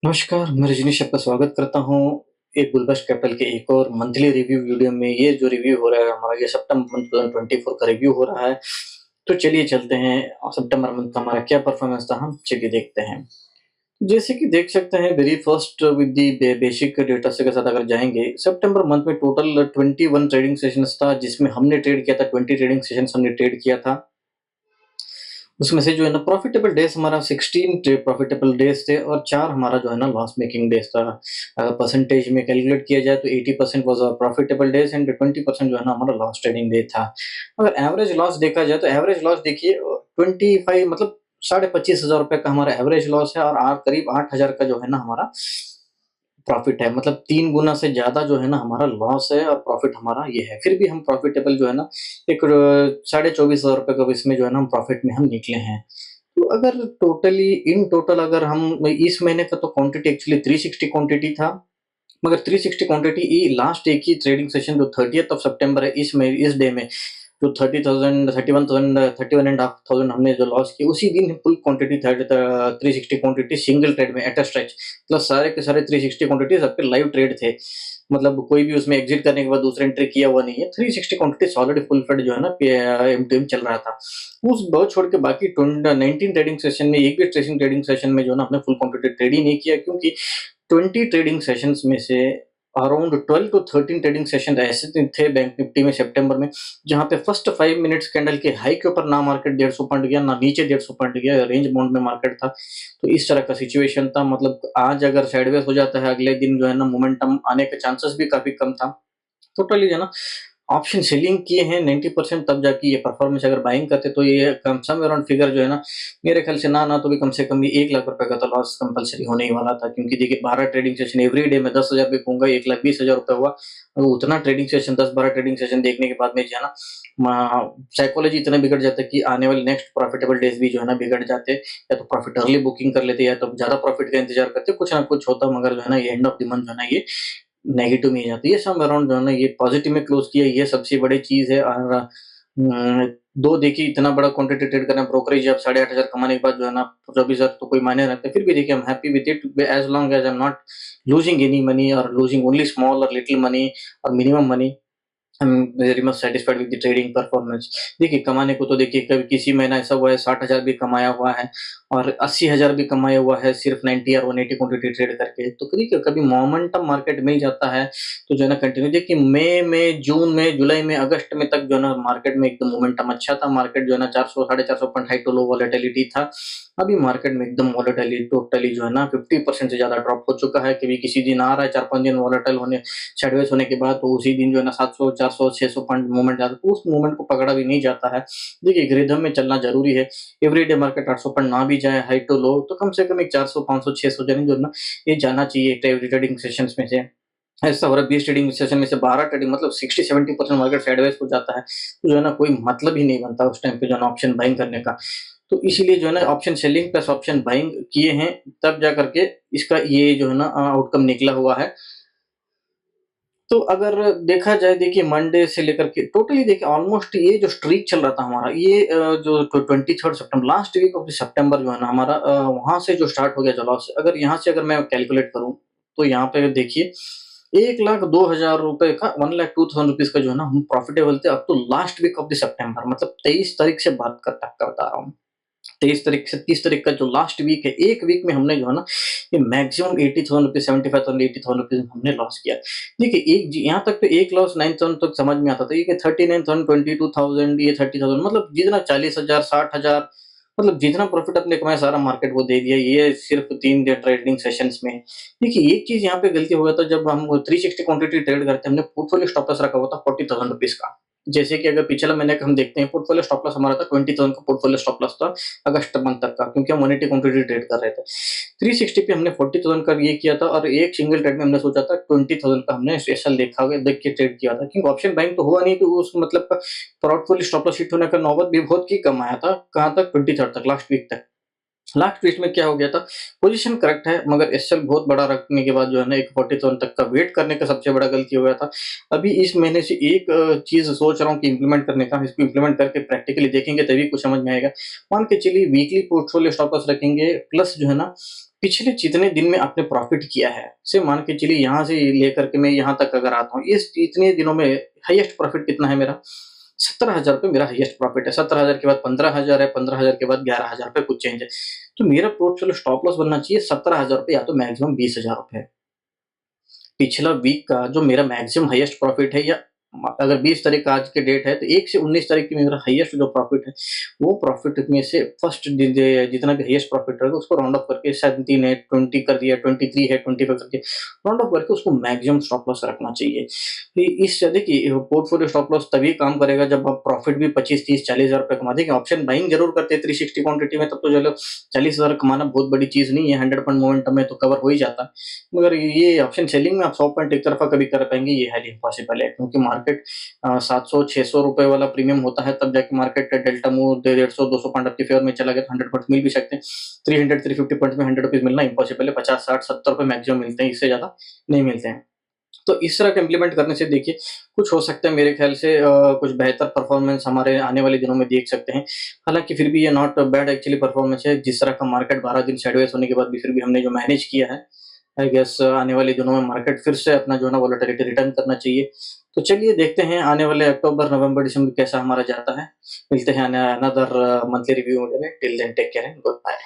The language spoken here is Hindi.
नमस्कार, मैं रजनीश आपका स्वागत करता हूँ एक बुलबश कैपिटल के एक और मंथली रिव्यू वीडियो में। ये जो रिव्यू हो रहा है हमारा, ये सितंबर मंथ 2024 का रिव्यू हो रहा है। तो चलिए चलते हैं सितंबर मंथ का हमारा क्या परफॉर्मेंस था, हम चलिए देखते हैं। जैसे कि देख सकते हैं, very first with the basic data से के साथ अगर जाएँगे, सितंबर मंथ में टोटल 21 ट्रेडिंग सेशंस था, जिसमें हमने ट्रेड किया था 20 ट्रेडिंग सेशंस हमने ट्रेड किया था। उसमें से जो है ना प्रॉफिटेबल डेज़ हमारा 16 प्रॉफिटेबल डेज़ थे और 4 हमारा जो है ना लॉस मेकिंग डेज़ था। अगर परसेंटेज में कैलकुलेट किया जाए तो 80% was our profitable days and 20% जो है ना हमारा लॉस ट्रेडिंग डे था। अगर एवरेज लॉस देखा जाए तो एवरेज लॉस देखिए 25 मतलब साढ़े ₹25,000 का हमारा एवरेज लॉस है और करीब 8,000 का जो है ना हमारा प्रॉफिट है। मतलब 3 गुना से ज़्यादा जो है ना हमारा लॉस है और प्रॉफिट हमारा ये है। फिर भी हम प्रॉफिटेबल जो है ना एक साढ़े ₹24,000 का इसमें जो है ना हम प्रॉफिट में हम निकले हैं। तो अगर टोटली इन टोटल अगर हम इस महीने का तो क्वांटिटी एक्चुअली 360 क्वांटिटी था, मगर 360 क्वांटिटी लास्ट एक ही ट्रेडिंग सेशन जो 30th ऑफ सितंबर है इस डे में जो 30,000 31,000 31 एंड हाफ थाउज़ेंड हमने जो लॉस की उसी दिन full quantity 360 quantity single trade में एट अ स्ट्रेच, मतलब सारे के सारे 360 क्वांटिटी सबके लाइव ट्रेड थे। मतलब कोई भी उसमें एग्जिट करने के बाद दूसरा एंट्री किया हुआ नहीं है। 360 क्वांटिटीज ऑलरेडी फुल फ्लेड जो है ना एमटीएम चल रहा था। उस बहुत छोड़ के बाकी 19 ट्रेडिंग सेशन में एक भी ट्रेडिंग सेशन में जो है ना हमने फुल क्वांटिटी ट्रेड ही नहीं किया, क्योंकि 20 ट्रेडिंग सेशंस में से अराउंड 12 टू 13 ट्रेडिंग सेशन ऐसे दिन थे बैंक निफ्टी में सितंबर में, जहाँ पे फर्स्ट 5 मिनट्स कैंडल के हाई के ऊपर ना मार्केट 150 पॉइंट गया, ना नीचे 150 पॉइंट गया, रेंज बाउंड में मार्केट था। तो इस तरह का सिचुएशन था। मतलब आज अगर साइडवेज हो जाता है, अगले दिन जो है ना मोमेंटम आने के चांसेस भी काफ़ी कम था। टोटली जो है ना ऑप्शन सेलिंग किए हैं 90%, तब जाके ये परफॉर्मेंस अगर बाइंग करते तो ये कम सम अराउंड फिगर जो है ना मेरे ख्याल से ना तो भी कम से कम भी 1 लाख रुपए का तो लॉस कंपल्सरी होने ही वाला था, क्योंकि देखिए 12 ट्रेडिंग सेशन एवरी डे में 10,000 भी कहूँगा 1,20,000 रुपए हुआ। और उतना ट्रेडिंग सेशन 10-12 ट्रेडिंग सेशन देखने के बाद में जो है ना साइकोलॉजी इतना बिगड़ जाता है कि आने वाले नेक्स्ट प्रॉफिटेबल डेज भी जो है ना बिगड़ जाते। या तो प्रॉफिट अर्ली बुकिंग कर लेते या तो ज़्यादा प्रॉफिट का इंतजार करते, कुछ ना कुछ होता, मगर जो है ना ये एंड ऑफ द मंथ जो है ना ये नेगेटिव में ही जाती है। सम अराउंड जो है ना ये पॉजिटिव में क्लोज़ किया, ये सबसे बड़ी चीज़ है। और 2 देखिए इतना बड़ा क्वांटिटी ट्रेड करना, ब्रोकरेज अब 8,500 कमाने के बाद जो है ना 24,000 तो कोई मायने रखता है। फिर भी देखिए I am happy with it as long as I am not losing any money और लूजिंग ओनली स्मॉल और लिटिल मनी और minimum money. I am very much satisfied with the trading performance. देखिए कमाने को तो देखिए कभी किसी महीना ऐसा हुआ है 60,000 भी कमाया हुआ है और 80,000 भी कमाया हुआ है सिर्फ 90 और 180 क्वांटिटी ट्रेड करके। तो कभी कभी मोमेंटम मार्केट मिल जाता है तो जो है ना कंटिन्यू देखिए मई में, जून में, जुलाई में, अगस्त में तक जो है ना मार्केट में एकदम मोमेंटम अच्छा था। मार्केट जो है ना 400 साढ़े 400 point high to low volatility था। अभी मार्केट में एकदम वोलेटिलिटी टोटली जो है ना 50% से ज़्यादा ड्रॉप हो चुका है। कभी किसी दिन आ रहा है 4-5 दिन वोलेटाइल होने साइडवेज होने के बाद, तो उसी दिन जो है ना 700, 400, 600 पॉइंट मूवमेंट जाता है, तो उस मूवमेंट को पकड़ा भी नहीं जाता है। देखिए एक रिदम में चलना ज़रूरी है। एवरीडे मार्केट 800 पॉइंट ना भी जाए हाई टू लो, तो कम से कम एक 400, 500, 600 जाने जो है ना ये जाना चाहिए ट्रेडिंग सेशंस में से। ऐसा हो रहा है 20 ट्रेडिंग सेशन में से 12 ट्रेडिंग मतलब 60-70% मार्केट साइडवेज हो जाता है। तो जो है ना कोई मतलब ही नहीं बनता उस टाइम पे जो है ना ऑप्शन बाइंग करने का। तो इसीलिए जो है ना option selling plus option buying किए हैं, तब जा करके इसका ये जो है ना आउटकम निकला हुआ है। तो अगर देखा जाए देखिए मंडे से लेकर के टोटली देखिए ऑलमोस्ट ये जो स्ट्रीक चल रहा था हमारा ये जो 23rd सितंबर लास्ट वीक ऑफ सितंबर जो है ना हमारा वहाँ से जो स्टार्ट हो गया जो लॉस, अगर यहाँ से अगर मैं कैलकुलेट करूँ तो यहाँ पे देखिए 1,02,000 का 1,02,000 का जो है ना हम प्रॉफिटेबल थे up to last week of the सितंबर, मतलब 23 तारीख से बात करता बता रहा हूँ। 23 तारीख से 30 तारीख का जो लास्ट वीक है, एक वीक में हमने जो है ना ये मैक्सिमम ₹80,000 75,000 ₹80,000 हमने लॉस किया। देखिए एक जी यहाँ तक तो एक लॉस 9,000 तक समझ में आता था। ये 39,000 22,000 ये 30,000 मतलब जितना 40,000 60,000 मतलब जितना प्रॉफिट आपने कमाया सारा मार्केट को दे दिया। ये सिर्फ 3 डे ट्रेडिंग सेशंस में। देखिए एक चीज़ यहाँ पे गलती हो गया था, जब हम 360 क्वांटिटी ट्रेड करते हैं, हमने पोर्टफोलियो स्टॉप लॉस रखा हुआ था ₹40,000 का। जैसे कि अगर पिछला महीने का हम देखते हैं पोर्टफोलियो स्टॉप लॉस हमारा था 20,000 का पोर्टफोलियो स्टॉप लॉस था अगस्त मंथ तक का, क्योंकि हम 180 क्वांटिटी ट्रेड कर रहे थे। 360 पे हमने 40,000 का ये किया था और एक सिंगल ट्रेड में हमने सोचा था 20,000 का हमने स्पेशल देख के ट्रेड किया था, क्योंकि ऑप्शन बाइंग तो हुआ नहीं, तो उस मतलब पोर्टफोलियो स्टॉप लॉस हिट होने का नौबत भी बहुत ही कम आया था। कहाँ तक 23rd तक लास्ट वीक तक। लास्ट ट्वीस्ट में क्या हो गया था, पोजीशन करेक्ट है मगर एसएल बहुत बड़ा रखने के बाद जो है ना 147 तक का वेट करने का सबसे बड़ा गलती हो गया था। अभी इस महीने से एक चीज़ सोच रहा हूँ कि इम्प्लीमेंट करने का, इसको इम्प्लीमेंट करके प्रैक्टिकली देखेंगे तभी कुछ समझ में आएगा। मान के चलिए वीकली पोर्टफोलियो स्टॉप लॉस रखेंगे प्लस जो है ना पिछले जितने दिन में आपने प्रॉफिट किया है, से मान के चलिए यहाँ से लेकर के मैं यहाँ तक अगर आता हूँ, इस इतने दिनों में हाईएस्ट प्रॉफिट कितना है मेरा? 17,000 रुपए मेरा हाईएस्ट प्रॉफिट है। 17,000 के बाद 15,000 है, 15,000 के बाद 11,000 रुपए कुछ चेंज है। तो मेरा पोर्टफोलियो स्टॉप लॉस बनना चाहिए 17,000 रुपए या तो मैक्सिमम 20,000 रुपए। पिछला वीक का जो मेरा मैक्सिमम हाईएस्ट प्रॉफिट है, या अगर 20 तारीख आज की डेट है तो 1 से 19 तारीख की मेरा हाईएस्ट जो प्रॉफिट है, वो प्रॉफिट में से फर्स्ट जितना भी हाईएस्ट प्रॉफिट रहेगा उसको राउंड ऑफ करके 17 है, 20 कर दिया, 23 है, 25 कर दिया, राउंड ऑफ करके उसको मैक्सिमम स्टॉप लॉस रखना चाहिए। इस देखिए पोर्टफोलियो स्टॉप लॉस तभी काम करेगा जब आप प्रॉफिट भी 25, 30, 40,000 रुपए कमा देंगे। ऑप्शन बाइंग जरूर करते हैं 360 क्वांटिटी में, तब तो चलो 40,000 कमाना बहुत बड़ी चीज नहीं है, 100 पॉइंट मोमेंटम में तो कवर हो ही जाता है। मगर ये ऑप्शन सेलिंग में आप 100 पॉइंट एक तरफा कभी कर पाएंगे, ये हाईली इम्पॉसिबल है, क्योंकि मार्केट 700-600 रुपए वाला प्रीमियम होता है, तब जाके मार्केट डेल्टा मूव 150-200 पॉइंट आपकी फेवर में चला गया तो 100 पॉइंट मिल भी सकते हैं। 300-350 पॉइंट में 100 रुपीज मिलना इम्पॉसिबल है, 50-60-70 रुपए मैक्सिमम मिलते हैं, इससे ज्यादा नहीं मिलते हैं। तो इस तरह का इम्प्लीमेंट करने से देखिए कुछ हो सकता है मेरे ख्याल से, कुछ बेहतर परफॉर्मेंस हमारे आने वाले दिनों में देख सकते हैं। हालाँकि फिर भी ये नॉट बैड एक्चुअली परफॉर्मेंस है, जिस तरह का मार्केट 12 दिन साइडवेज होने के बाद भी फिर भी हमने जो मैनेज किया है, आई गेस आने वाले दिनों में मार्केट फिर से अपना जो है ना वोलेटिलिटी रिटर्न करना चाहिए। तो चलिए देखते हैं आने वाले अक्टूबर, नवंबर, दिसंबर कैसा हमारा जाता है। मिलते हैं अनदर मंथली रिव्यू में, till then take care and good bye.